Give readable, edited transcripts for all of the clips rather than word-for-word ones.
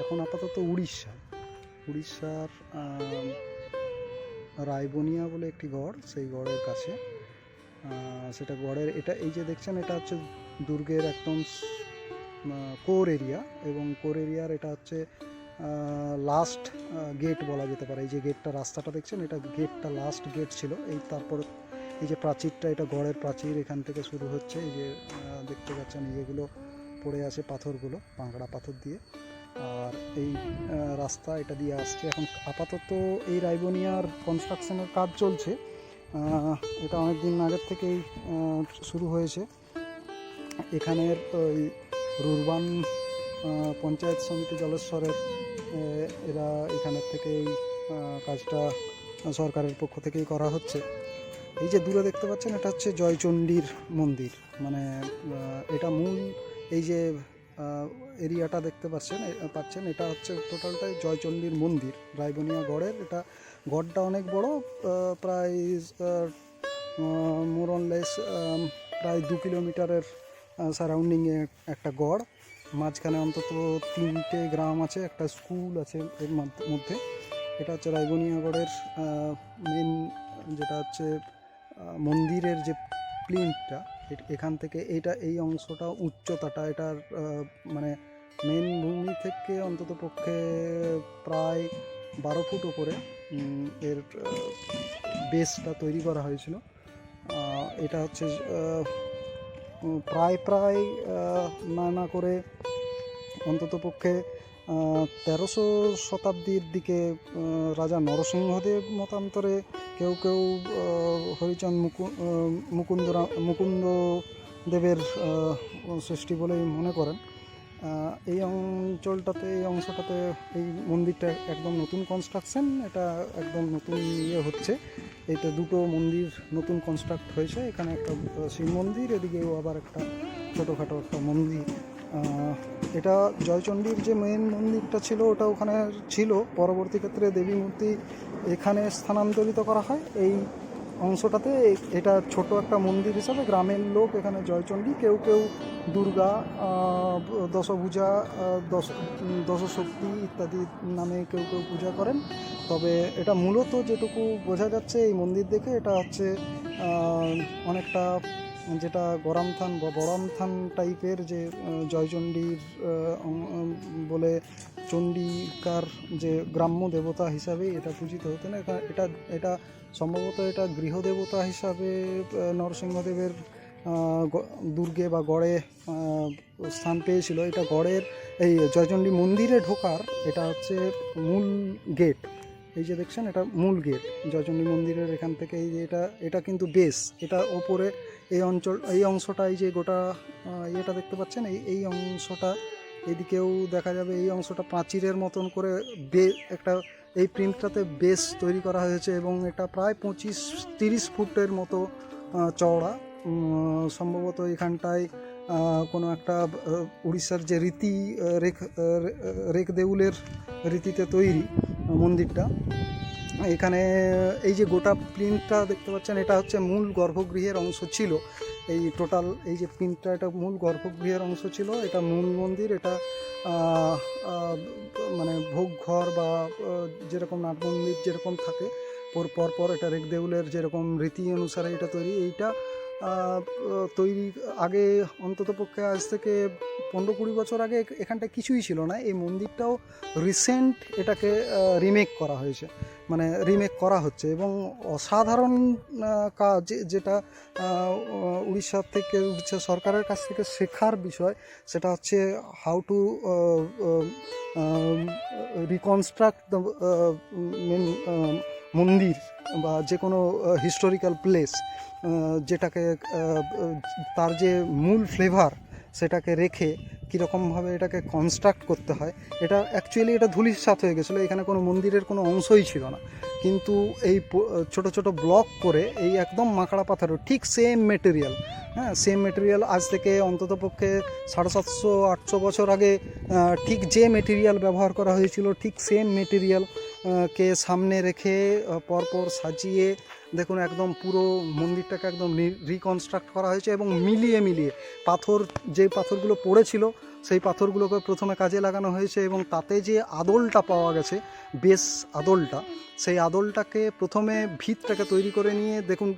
এখন আপাতত উড়িষ্যার রায়বনিয়া বলে একটি গড়, সেই গড়ের কাছে। সেটা গড়ের এটা এই যে দেখছেন, এটা হচ্ছে দুর্গের একদম কোর এরিয়া, এবং কোর এরিয়ার এটা হচ্ছে লাস্ট গেট বলা যেতে পারে। এই যে গেটটা, রাস্তাটা দেখছেন, এটা গেটটা লাস্ট গেট ছিল। এই তারপর এই যে প্রাচীরটা, এটা গড়ের প্রাচীর, এখান থেকে শুরু হচ্ছে। এই যে দেখতে পাচ্ছেন ইয়েগুলো পড়ে আছে, পাথরগুলো পাংড়া পাথর দিয়ে। আর এই রাস্তা এটা দিয়ে আসছে। এখন আপাতত এই রায়বনিয়ার কনস্ট্রাকশনের কাজ চলছে। এটা অনেক দিন আগের থেকেই শুরু হয়েছে। এখানের ওই রুরবান পঞ্চায়েত সমিতি জলেশ্বরের এরা এখানের থেকে এই কাজটা সরকারের পক্ষ থেকেই করা হচ্ছে। এই যে দূরে দেখতে পাচ্ছেন, এটা হচ্ছে জয়চণ্ডীর মন্দির। মানে এটা মূল এই যে এরিয়াটা দেখতে পাচ্ছেন, এটা হচ্ছে টোটালটাই জয়চণ্ডীর মন্দির রায়বনিয়া গড়ের। এটা গড়টা অনেক বড়, প্রায় মোর অন লেস প্রায় 2 কিলোমিটারের সারাউন্ডিংয়ে একটা গড়। মাঝখানে অন্তত 3টে গ্রাম আছে, একটা স্কুল আছে এর মধ্যে। এটা হচ্ছে রায়বনিয়া গড়ের মেন, যেটা হচ্ছে মন্দিরের যে প্লিন্থটা, এখান থেকে এই অংশটা, উচ্চতাটা এটার মানে মেন ভূমি থেকে অন্তত পক্ষে প্রায় 12 ফুট ওপরে এর বেসটা তৈরি করা হয়েছিল। এটা হচ্ছে প্রায় না করে অন্তত পক্ষে 1300 শতাব্দীর দিকে রাজা নরসিংহদেব মতান্তরে কেউ হরিচন্দ মুকুন্দ দেবের সৃষ্টি বলেই মনে করেন। এই অংশটাতে এই মন্দিরটা একদম নতুন কনস্ট্রাকশন। এটা একদম নতুন হচ্ছে। এটা দুটো মন্দির নতুন কনস্ট্রাক্ট হয়েছে। এখানে একটা শিব মন্দির, এদিকেও আবার একটা ছোটোখাটো একটা মন্দির। এটা জয়চণ্ডীর যে মেন মন্দিরটা ছিল, ওটা ওখানে ছিল। পরবর্তী ক্ষেত্রে দেবী মূর্তি এখানে স্থানান্তরিত করা হয় এই অংশটাতে। এটা ছোট একটা মন্দির হিসাবে গ্রামের লোক এখানে জয়চণ্ডী, কেউ দুর্গা, দশভুজা, দশশক্তি ইত্যাদি নামে কেউ পূজা করেন। তবে এটা মূলত যেটুকু বোঝা যাচ্ছে এই মন্দির দেখে, এটা হচ্ছে অনেকটা যেটা গরামথান বা বড়ামথান টাইপের, যে জয়চণ্ডীর বলে চণ্ডীকার যে গ্রাম্য দেবতা হিসাবে এটা পূজিত হতেন। এটা সম্ভবত এটা গৃহদেবতা হিসাবে নরসিংহদেবের দুর্গে বা গড়ে স্থান পেয়েছিল। এটা গড়ের এই জয়চণ্ডী মন্দিরে ঢোকার এটা হচ্ছে মূল গেট। এই যে দেখছেন, এটা মূল গেট জয়চণ্ডী মন্দিরের। এখান থেকে এই যে এটা কিন্তু বেস, এটা ওপরে এই অংশটা, এই যে গোটা ইয়েটা দেখতে পাচ্ছেন, এই অংশটা এদিকেও দেখা যাবে। এই অংশটা প্রাচীরের মতন করে একটা এই প্রিন্টটাতে বেস তৈরি করা হয়েছে, এবং এটা প্রায় 25-30 ফুটের মতো চওড়া। সম্ভবত এখানটায় কোনো একটা উড়িষ্যার যে রীতি রেখ দেউলের রীতিতে তৈরি মন্দিরটা। এখানে এই যে গোটা প্রিন্টটা দেখতে পাচ্ছেন, এটা হচ্ছে মূল গর্ভগৃহের অংশ ছিল। এই টোটাল এই যে প্রিন্টটা, এটা মূল গর্ভগৃহের অংশ ছিল। এটা মূল মন্দির। এটা মানে ভোগ ঘর বা যেরকম নাট মন্দির যেরকম থাকে পর এটা রেখ দেউলের যেরকম রীতি অনুসারে এটা এইটা তৈরি আগে, অন্তত পক্ষে আজ থেকে 15-20 বছর আগে এখানটা কিছুই ছিল না। এই মন্দিরটাও রিসেন্ট এটাকে রিমেক করা হয়েছে, মানে রিমেক করা হচ্ছে। এবং অসাধারণ কাজ, যেটা উড়িষ্যা সরকারের কাছ থেকে শেখার বিষয়, সেটা হচ্ছে হাউ টু রিকনস্ট্রাক্ট দ্য মন্দির বা যে কোনো হিস্টোরিক্যাল প্লেস, যেটাকে তার যে মূল ফ্লেভার সেটাকে রেখে কীরকমভাবে এটাকে কনস্ট্রাক্ট করতে হয়। এটা অ্যাকচুয়ালি এটা ধূলিসাৎ হয়ে গেছিলো, এখানে কোনো মন্দিরের কোনো অংশই ছিল না। কিন্তু এই ছোট ছোট ব্লক করে এই একদম মাকড়া পাথরের ঠিক সেম মেটেরিয়াল, সেম মেটেরিয়াল আজ থেকে অন্তত পক্ষে 750-800 বছর আগে ঠিক যে মেটেরিয়াল ব্যবহার করা হয়েছিল, ঠিক সেম মেটেরিয়াল কে সামনে রেখে পরপর সাজিয়ে দেখুন একদম পুরো মন্দিরটাকে একদম রিকনস্ট্রাক্ট করা হয়েছে। এবং মিলিয়ে যে পাথরগুলো পড়েছিল সেই পাথরগুলোকে প্রথমে কাজে লাগানো হয়েছে এবং তাতে যে আদলটা পাওয়া গেছে, বেশ আদলটা, সেই আদলটাকে প্রথমে ভিতটাকে তৈরি করে নিয়ে দেখুন,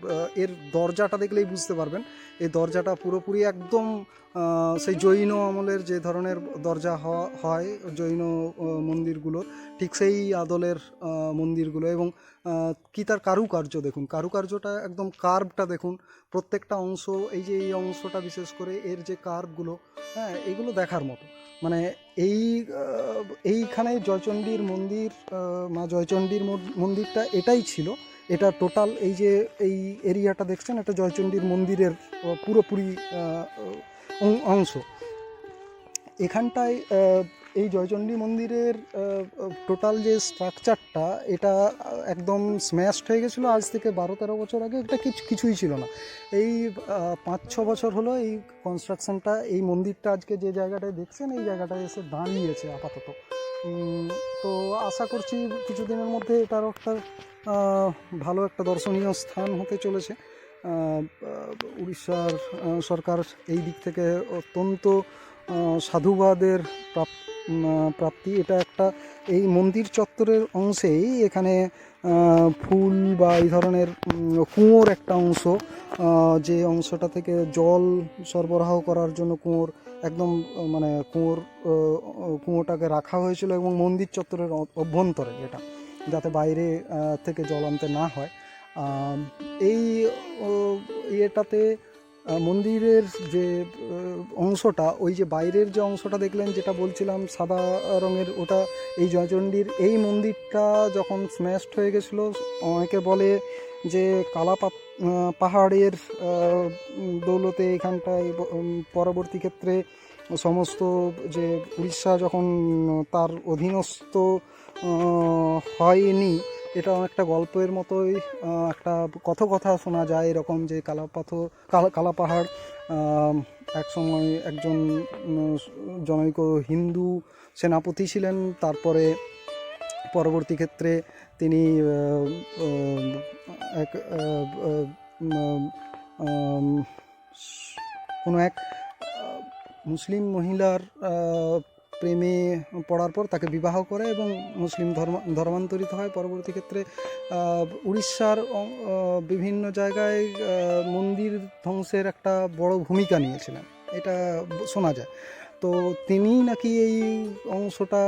এর দরজাটা দেখলেই বুঝতে পারবেন। এই দরজাটা পুরোপুরি একদম সেই জৈন আমলের যে ধরনের দরজা হয় জৈন মন্দিরগুলোর, ঠিক সেই আদলের মন্দিরগুলো। এবং কি তার কারুকার্য দেখুন, কারুকার্যটা একদম কার্ভটা দেখুন, প্রত্যেকটা অংশ, এই যে এই অংশটা বিশেষ করে এর যে কার্ভগুলো, হ্যাঁ, এগুলো দেখার মতো। মানে এইখানে জয়চণ্ডীর মন্দির, মা জয়চণ্ডীর মন্দিরটা এটাই ছিল। এটা টোটাল এই যে এই এরিয়াটা দেখছেন, এটা জয়চণ্ডীর মন্দিরের পুরোপুরি অংশ। এখানটায় এই জয়চণ্ডী মন্দিরের টোটাল যে স্ট্রাকচারটা, এটা একদম স্ম্যাশড হয়ে গেছিলো আজ থেকে 12-13 বছর আগে। এটা কিছুই ছিল না। এই 5-6 বছর হলো এই কনস্ট্রাকশনটা, এই মন্দিরটা আজকে যে জায়গাটায় দেখছেন, এই জায়গাটায় এসে দাঁড়িয়েছে আপাতত। তো আশা করছি কিছুদিনের মধ্যে এটারও একটা ভালো একটা দর্শনীয় স্থান হতে চলেছে। উড়িষ্যার সরকার এই দিক থেকে অত্যন্ত সাধুবাদের প্রাপ্তি। এটা একটা এই মন্দির চত্বরের অংশেই এখানে ফুল বা এই ধরনের কুয়োর একটা অংশ, যে অংশটা থেকে জল সরবরাহ করার জন্য কুয়োর একদম মানে কুয়োটাকে রাখা হয়েছিল এবং মন্দির চত্বরের অভ্যন্তরে, এটা যাতে বাইরে থেকে জল আনতে না হয়। এই ইয়েটাতে মন্দিরের যে অংশটা, ওই যে বাইরের যে অংশটা দেখলেন, যেটা বলছিলাম সাদা রঙের, ওটা এই জয়চণ্ডীর এই মন্দিরটা যখন স্ম্যাশড হয়ে গেছিলো, অনেকে বলে যে পাহাড়ের দৌলতে এখানটায় পরবর্তী ক্ষেত্রে সমস্ত যে উড়িষ্যা যখন তার অধীনস্থ হয়নি, এটা অনেকটা গল্পের মতোই একটা কথা শোনা যায় এরকম, যে কালা পাহাড় একসময় একজন জনৈক হিন্দু সেনাপতি ছিলেন। তারপরে পরবর্তী ক্ষেত্রে তিনি এক কোনো এক মুসলিম মহিলার প্রেমে পড়ার পর তাকে বিবাহ করে এবং মুসলিম ধর্মান্তরিত হয়। পরবর্তী ক্ষেত্রে উড়িষ্যার বিভিন্ন জায়গায় মন্দির ধ্বংসের একটা বড় ভূমিকা নিয়েছিলেন, এটা শোনা যায়। তো তিনি নাকি এই অংশটা,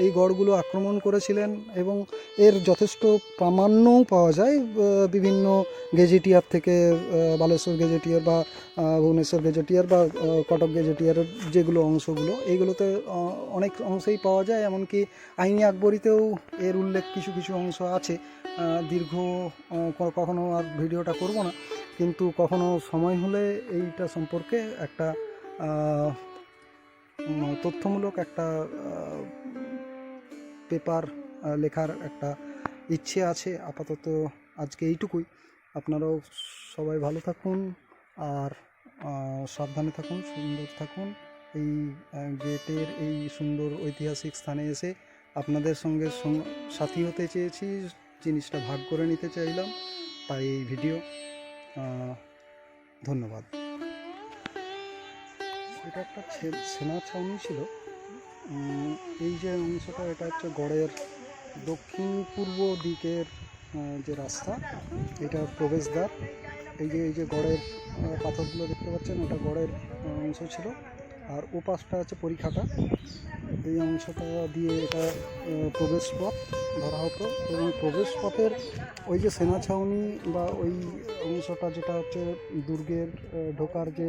এই গড়গুলো আক্রমণ করেছিলেন এবং এর যথেষ্ট প্রামাণ্যও পাওয়া যায় বিভিন্ন গেজেটিয়ার থেকে, বালেশ্বর গেজেটিয়ার বা ভুবনেশ্বর গেজেটিয়ার বা কটক গেজেটিয়ারের যেগুলো অংশগুলো, এইগুলোতে অনেক অংশেই পাওয়া যায়। এমনকি আইনি আকবরীতেও এর উল্লেখ কিছু কিছু অংশ আছে। দীর্ঘ কখনো আর ভিডিওটা করব না, কিন্তু কখনো সময় হলে এইটা সম্পর্কে একটা তথ্যমূলক একটা পেপার লেখার একটা ইচ্ছে আছে। আপাতত আজকে এইটুকুই। আপনারাও সবাই ভালো থাকুন আর সাবধানে থাকুন, সুন্দর থাকুন। এই গেটের এই সুন্দর ঐতিহাসিক স্থানে এসে আপনাদের সঙ্গে সাথী হতে চেয়েছি, জিনিসটা ভাগ করে নিতে চাইলাম, তাই এই ভিডিও। ধন্যবাদ। এটা একটা সেনা ছাউনি ছিল। এই যে অংশটা, এটা হচ্ছে গড়ের দক্ষিণ পূর্ব দিকের যে রাস্তা, এটা প্রবেশদ্বার। এই যে গড়ের পাথরগুলো দেখতে পাচ্ছেন, ওটা গড়ের অংশ ছিল। আর ও পাশটা হচ্ছে পরিখাটা, এই অংশটা দিয়ে এটা প্রবেশ পথ ধরা হতো। এবং প্রবেশ পথের ওই যে সেনা ছাউনি বা ওই অংশটা, যেটা হচ্ছে দুর্গের ঢোকার যে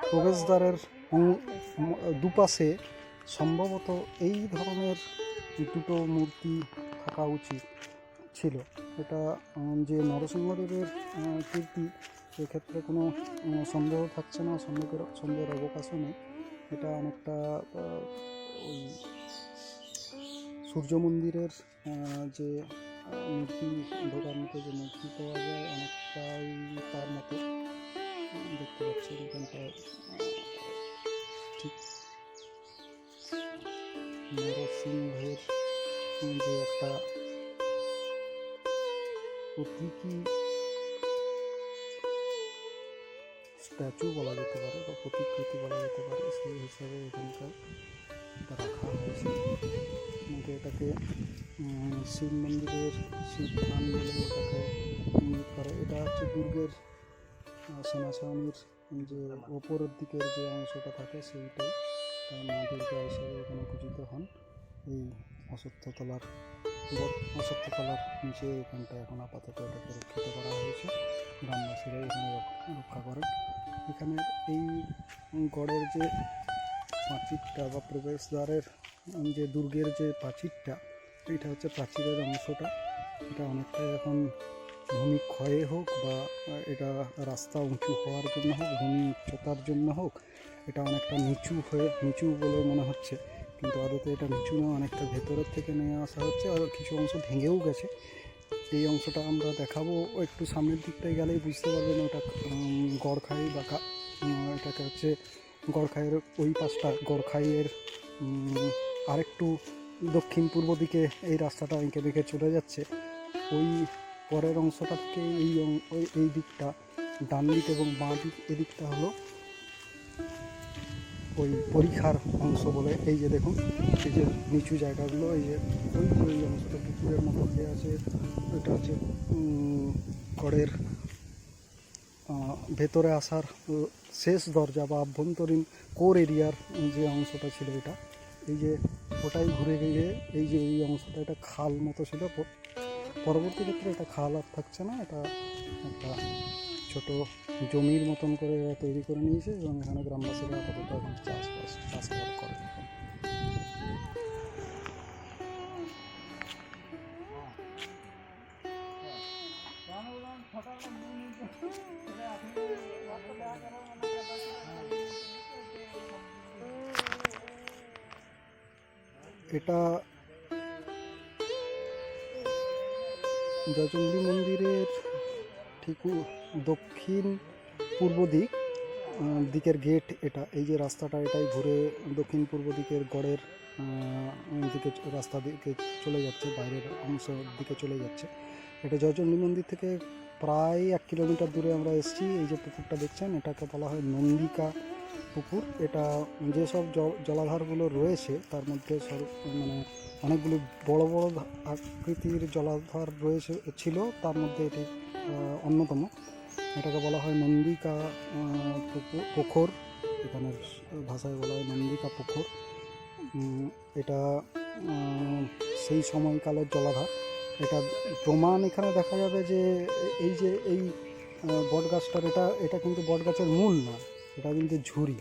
প্রবেশদ্বারের দুপাশে সম্ভবত এই ধরনের দুটো মূর্তি থাকা উচিত ছিল। এটা যে নরসিংহদেবের কীর্তি, সেক্ষেত্রে কোনো সন্দেহ থাকছে না, সন্দেহের অবকাশও নেই। এটা অনেকটা ওই সূর্য মন্দিরের যে মূর্তি ঢোকার মতো যে মূর্তি পাওয়া যায়, অনেকটাই তার মতো দেখতে পাচ্ছেন এখানটা। ঠিক নরসিংহের যে একটা প্রতীকী স্ট্যাচু বলা যেতে পারে বা প্রতিকৃতি বলা যেতে পারে, সেই হিসাবে এখানকার এটা রাখা হয়েছে। কিন্তু এটাকে শিব মন্দিরের শিব থান বলে এটাকে ইঙ্গিত করে। এটা হচ্ছে দুর্গের সেনাছাউনির যে ওপরের দিকের যে অংশটা থাকে সেইটাই, তাই মা দুর্গা হিসেবে এখানে পূজিত হন। এই অশ্বত্থতলার অশ্বত্থতলার নিচে এখানটা এখন আপাতত এটাকে রক্ষিত করা হয়েছে, গ্রামবাসীরাই এখানে রক্ষা করেন। এখানে এই গড়ের যে প্রাচীরটা বা প্রবেশদ্বারের যে দুর্গের যে প্রাচীরটা, এটা হচ্ছে প্রাচীরের অংশটা। এটা অনেকটাই এখন ভূমি ক্ষয়ে হোক বা এটা রাস্তা উঁচু হওয়ার জন্য হোক, ভূমি উচ্চতার জন্য হোক, এটা অনেকটা নিচু বলে মনে হচ্ছে, কিন্তু আদতে এটা নিচু না, অনেকটা ভেতরের থেকে নিয়ে আসা হচ্ছে, আর কিছু অংশ ভেঙেও গেছে। এই অংশটা আমরা দেখাবো, একটু সামনের দিকটায় গেলেই বুঝতে পারবেন ওটা গড়খাই বা এটাকে হচ্ছে গড়খাইয়ের ওই পাশটা, গড়খাইয়ের আরেকটু দক্ষিণ পূর্ব দিকে এই রাস্তাটা এঁকে বেঁকে চলে যাচ্ছে। ওই পরের অংশটা থেকে এই দিকটা ডান দিক এবং বাঁ দিক, এদিকটা হলো ওই পরীক্ষার অংশ বলে। এই যে দেখুন, এই যে নিচু জায়গাগুলো, এই যে ওই অংশটা পুকুরের মতো হয়ে আছে, এটা হচ্ছে গড়ের ভেতরে আসার শেষ দরজা বা আভ্যন্তরীণ কোর এরিয়ার যে অংশটা ছিল এটা। এই যে ওটাই ঘুরে গিয়ে এই যে এই অংশটা, এটা খাল মতো ছিল, পরবর্তী ক্ষেত্রে এটা খাল আর থাকছে না, এটা একটা ছোট জমির মতন করে তৈরি করে নিয়েছে এবং এখানে গ্রামবাসীরা আপাতত এখন চাষাবাদ করে। এটা জয়চণ্ডী মন্দিরের ঠিক দক্ষিণ পূর্ব দিকের গেট এটা। এই যে রাস্তাটা, এটাই ঘুরে দক্ষিণ পূর্ব দিকের গড়ের দিকে রাস্তা দিকে চলে যাচ্ছে, বাইরের অংশ দিকে চলে যাচ্ছে। এটা জয়চণ্ডী মন্দির থেকে প্রায় 1 কিলোমিটার দূরে আমরা এসেছি। এই যে পুকুরটা দেখছেন, এটাকে বলা হয় নন্দিকা পুকুর। এটা যেসব জলাধারগুলো রয়েছে তার মধ্যে মানে অনেকগুলো বড় বড় আকৃতির জলাধার ছিল, তার মধ্যে এটি অন্যতম। এটাকে বলা হয় নন্দিকা পুকুর, এখানের ভাষায় বলা হয় নন্দিকা পুকুর। এটা সেই সময়কালের জলাধার। এটা প্রমাণ এখানে দেখা যাবে যে এই বটগাছটার, এটা কিন্তু বটগাছের মূল না, এটা কিন্তু ঝুড়ি।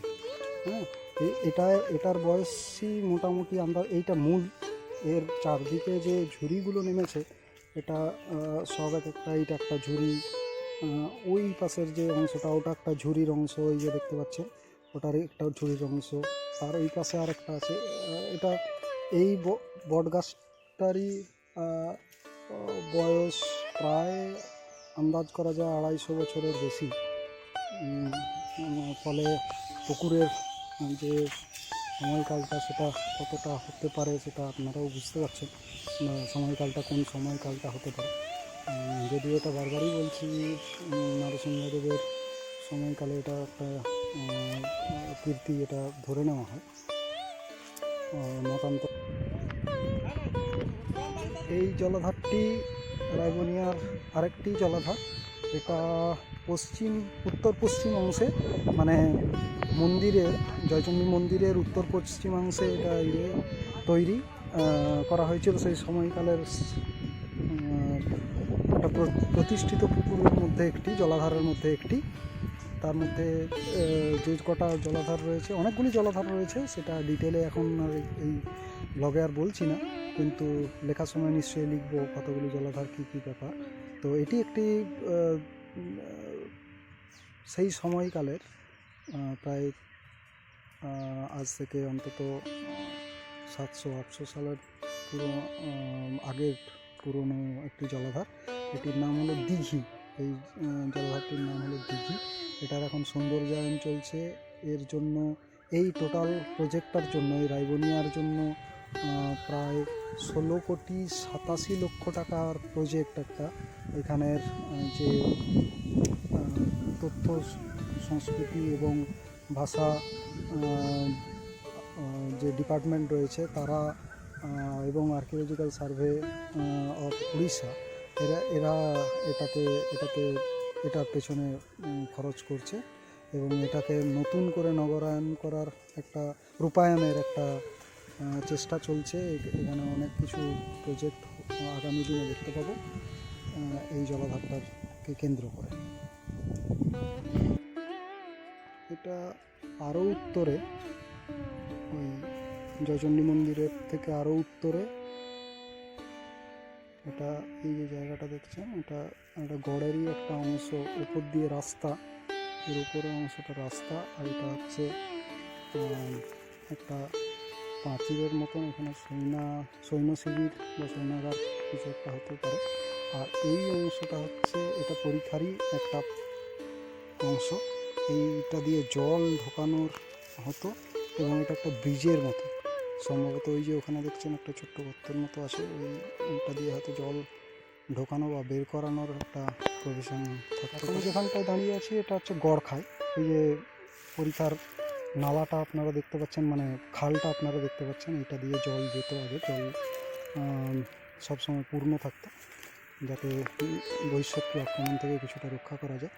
হ্যাঁ, এটার বয়সই মোটামুটি আমরা, এইটা মূল, এর চারদিকে যে ঝুড়িগুলো নেমেছে, এটা সব এইটা একটা ঝুড়ি। ওই পাশের যে অংশটা, ওটা একটা ঝুড়ির অংশ, ওই যে দেখতে পাচ্ছেন, ওটার একটা ঝুড়ির অংশ। তার ওই পাশে আর একটা আছে। এটা এই বটগাছটারই বয়স প্রায় আন্দাজ করা যায় 250 বছরের বেশি। ফলে পুকুরের যে সময়কালটা, সেটা কতটা হতে পারে সেটা আপনারাও বুঝতে পারছেন, সময়কালটা কোন সময়কালটা হতে পারে। যদিও এটা বারবারই বলছি, নরসিংহদেবের সময়কালে এটা একটা কীর্তি, এটা ধরে নেওয়া হয় মতান্তর। এই জলাধারটি রায়বনিয়ার আরেকটি জলাধার। এটা উত্তর পশ্চিম অংশে, মানে মন্দিরের, জয়চণ্ডী মন্দিরের উত্তর পশ্চিমাংশে এটা তৈরি করা হয়েছিল সেই সময়কালের। একটা প্রতিষ্ঠিত পুকুরের মধ্যে একটি, জলাধারের মধ্যে একটি। তার মধ্যে যে কটা জলাধার রয়েছে, অনেকগুলি জলাধার রয়েছে, সেটা ডিটেলে এখন আর এই ব্লগে আর বলছি না, কিন্তু লেখার সময় নিশ্চয়ই লিখবো কতগুলি জলাধার, কী কী ব্যাপার। তো এটি একটি সেই সময়কালের প্রায় আজ থেকে অন্তত 700-800 সালের আগের পুরনো একটি জলাধার। এটির নাম হলো দিঘি। এই জলাধারটির নাম হলো দিঘি। এটার এখন সৌন্দর্যায়ন চলছে। এর জন্য, এই টোটাল প্রজেক্টটার জন্য, এই রায়বনিয়ার জন্য প্রায় 16,87,00,000 টাকার প্রজেক্ট একটা। এখানের যে তথ্য, সংস্কৃতি এবং ভাষা যে ডিপার্টমেন্ট রয়েছে তারা এবং আর্কিওলজিক্যাল সার্ভে অফ উড়িষ্যা এরা এটার পেছনে খরচ করছে এবং এটাকে নতুন করে নগরায়ণ করার একটা রূপায়ণের একটা চেষ্টা চলছে। এখানে অনেক কিছু প্রজেক্ট আগামী দিনে দেখতে পাবো এই জলাধারটাকে কেন্দ্র করে। এটা আরও উত্তরে, ওই জয়চণ্ডী মন্দিরের থেকে আরও উত্তরে এটা এই যে জায়গাটা দেখছেন এটা একটা গড়েরই একটা অংশ, উপর দিয়ে রাস্তা, এর উপরের অংশটা রাস্তা, আর এটা হচ্ছে একটা প্রাচীরের মতন, এখানে সৈন্য শিবির বা সৈন্যাগার কিছু একটা হতে পারে। আর এই অংশটা হচ্ছে এটা পরিখারই একটা অংশ, এইটা দিয়ে জল ঢোকানোর হতো এবং এটা একটা ব্রিজের মতো সম্ভবত, ওই যে ওখানে দেখছেন একটা ছোট্ট গর্তের মতো আছে, ওইটা দিয়ে হয়তো জল ঢোকানো বা বের করানোর একটা প্রভিশন থাকতো। আমি যেখানটায় দাঁড়িয়ে আছি এটা হচ্ছে গড়খাই। এই যে পরিখার নালাটা আপনারা দেখতে পাচ্ছেন, মানে খালটা আপনারা দেখতে পাচ্ছেন, এটা দিয়ে জল যেত আগে, জল সবসময় পূর্ণ থাকতো যাতে বহিঃশত্রু আক্রমণ থেকে কিছুটা রক্ষা করা যায়।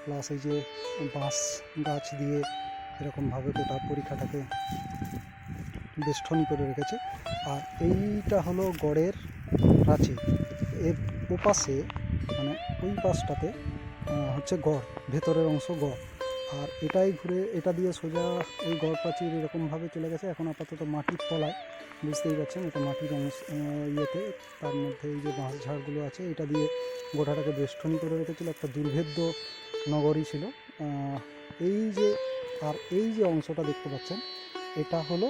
প্লাস এই যে বাঁশ গাছ দিয়ে এরকমভাবে গোটা পরিখাটাকে বেষ্টনী করে রেখেছে। আর এইটা হলো গড়ের প্রাচীর, এর ওপাশে মানে ওই পাশটাতে হচ্ছে গড়, ভেতরের অংশ গড়, আর এটাই ঘুরে এটা দিয়ে সোজা এই গড় প্রাচীর এরকমভাবে চলে গেছে। এখন আপাতত মাটির তলায়, বুঝতেই পারছেন এটা মাটির অংশ ইয়েতে, তার মধ্যে এই যে বাঁশ ঝাড়গুলো আছে এটা দিয়ে গোটাটাকে বেষ্টনী করে রেখেছিল, একটা দুর্ভেদ্য নগরী ছিল। এই যে অংশটা দেখতে পাচ্ছেন এটা হলো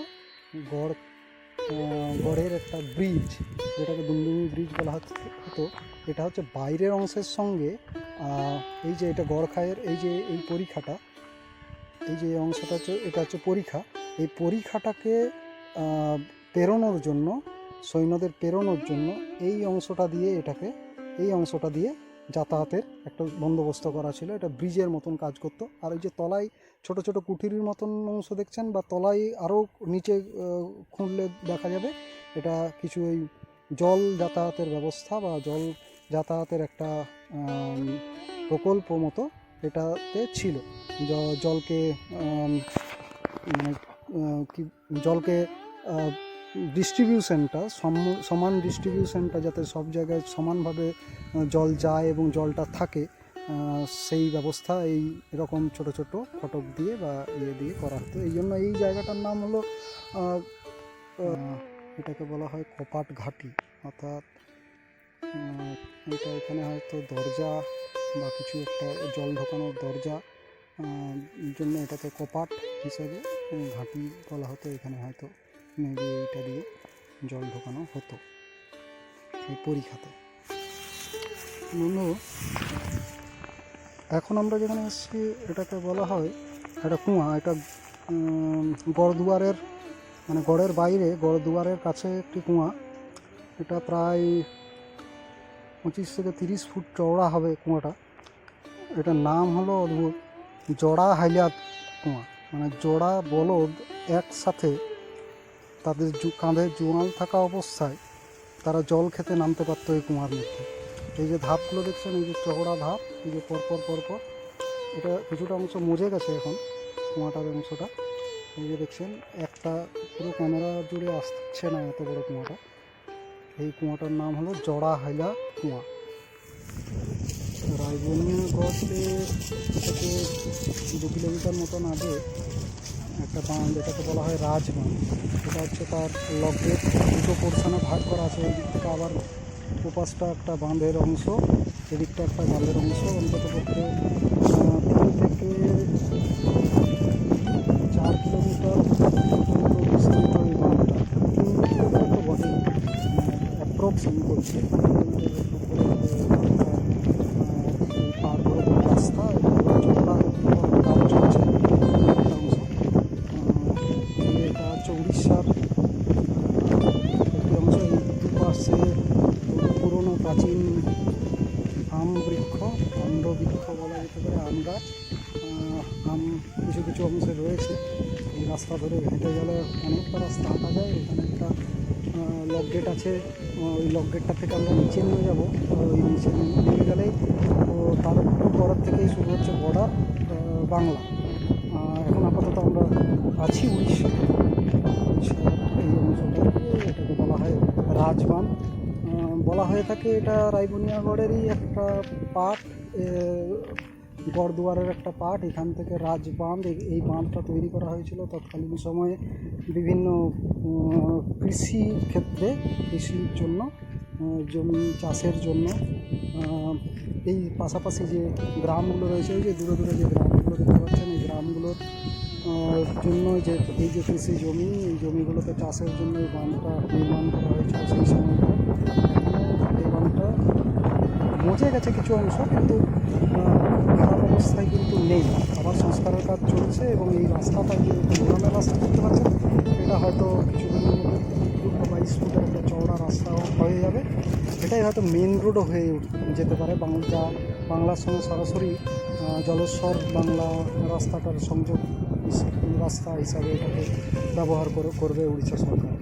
গড়ের একটা ব্রিজ, যেটাকে দুমদুমি ব্রিজ বলা হতো। এটা হচ্ছে বাইরের অংশের সঙ্গে এই যে এটা গড়খায়ের এই যে এই পরিখাটা, এই যে অংশটা হচ্ছে এটা হচ্ছে পরিখা, এই পরিখাটাকে পেরোনোর জন্য, সৈন্যদের পেরোনোর জন্য এই অংশটা দিয়ে যাতায়াতের একটা বন্দোবস্ত করা ছিল। এটা ব্রিজের মতন কাজ করতো। আর এই যে তলায় ছোট ছোট কুঠিরির মতন অংশ দেখছেন, বা তলায় আরও নিচে খুঁড়লে দেখা যাবে এটা কিছু ওই জল যাতায়াতের ব্যবস্থা বা জল যাতায়াতের একটা প্রকল্প মতো এটাতে ছিল। জলকে ডিস্ট্রিবিউশনটা, সমান ডিস্ট্রিবিউশনটা যাতে সব জায়গায় সমানভাবে জল যায় এবং জলটা থাকে, সেই ব্যবস্থা এই এরকম ছোট ছোট ফটক দিয়ে বা দিয়ে করা হতো। এই জন্য এই জায়গাটার নাম হলো, এটাকে বলা হয় কপাট ঘাটি। অর্থাৎ এটা এখানে হয়তো দরজা বা কিছু একটা জল ঢোকানোর দরজা জন্য এটাকে কপাট হিসেবে ঘাটি বলা হতো। এখানে হয়তো মেবি এইটা দিয়ে জল ঢোকানো হতো এই পরিখাতে। এখন আমরা যেখানে এসেছি এটাকে বলা হয় একটা কুয়া। এটা গড়দুয়ারের মানে গড়ের বাইরে, গড়দুয়ারের কাছে একটি কুয়া। এটা প্রায় 25 থেকে 30 ফুট চওড়া হবে কুয়াটা। এটার নাম হলো অদ্ভুত, জোড়া হাইলা কুয়া। মানে জোড়া বলদ একসাথে তাদের কাঁধে জোয়াল থাকা অবস্থায় তারা জল খেতে নামতে পারতো এই কুয়ার মধ্যে। এই যে ধাপগুলো দেখছেন, এই যে চওড়া ধাপ, এই যে পরপর এটা কিছুটা অংশ মজে গেছে এখন কুয়াটার অংশটা। এই যে দেখছেন একটা পুরো ক্যামেরা জুড়ে আসছে না এত বড় কুয়াটা। এই কুয়াটার নাম হলো জোড়া হাইলা কুয়া। রায়বনীয়গড় থেকে 2 কিলোমিটার মতন আগে একটা বাঁধ, এটাকে বলা হয় রাজবাঁধ। এটা হচ্ছে তার লগের দুটো পোর্শনে ভাগ করা আছে। এই দিক থেকে আবার ওপাশটা একটা বাঁধের অংশ, এদিকটা একটা বাঁধের অংশ। অন্তত পক্ষে 3 থেকে 4 কিলোমিটার পর্যন্ত বিস্তৃত এই বাঁধটা। 3 কিলোমিটার তো বটেই, অ্যাপ্রক্স আমি বলছি। পার করে রাস্তা, কাজ চলছে একটা অংশ। এটা হচ্ছে উড়িষ্যার একটি অংশ। এই দুপাশে পুরনো প্রাচীন আম আম্রবৃক্ষ বলা যেতে পারে, আম গাছ, আম কিছু কিছু অংশে রয়েছে। এই রাস্তা ধরে হেঁটে গেলে অনেকটা রাস্তা হাঁটা যায়। এখানে একটা লক গেট আছে, ওই লক গেটটা থেকে আমরা নিচে নেমে যাব। ওই নিচে নেমে গেলেই তো তার পরের থেকেই শুরু হচ্ছে বর্ডার বাংলা। এখন আপাতত আমরা আছি উড়িষ্যার এই অংশটা, এটাকে বলা হয় রাজবাঁধ বলা হয়ে থাকে। এটা রায়বনিয়াগড়েরই একটা পার্ট, গড়দুয়ারের একটা পার্ট। এখান থেকে রাজবাঁধ, এই বাঁধটা তৈরি করা হয়েছিল তৎকালীন সময়ে বিভিন্ন কৃষি ক্ষেত্রে, কৃষির জন্য, জমি চাষের জন্য। এই পাশাপাশি যে গ্রামগুলো রয়েছে, ওই যে দূরে দূরে যে গ্রামগুলো দেখতে পাচ্ছেন, এই গ্রামগুলোর জন্য যে এই যে কৃষি জমি, এই জমিগুলোতে চাষের জন্য এই বাঁধটা নির্মাণ করা হয়েছিল সেই সময়টা। এই বাঁধটা মজে গেছে কিছু অংশ, কিন্তু খারাপ অবস্থায় কিন্তু নেই। আবার সংস্কারের কাজ চলছে এবং এই রাস্তাটা যে পুরানো রাস্তা দেখতে পাচ্ছেন, এটা হয়তো কিছুদিনের মধ্যে 20 বা 22 ফুটের একটা চওড়া রাস্তা হয়ে যাবে। এটাই হয়তো মেন রোডও হয়ে যেতে পারে, বাংলার সঙ্গে সরাসরি জলেশ্বর বাংলা রাস্তাটার সংযোগ রাস্তা হিসাবে এটাকে ব্যবহার করবে উড়িষ্যা সরকার।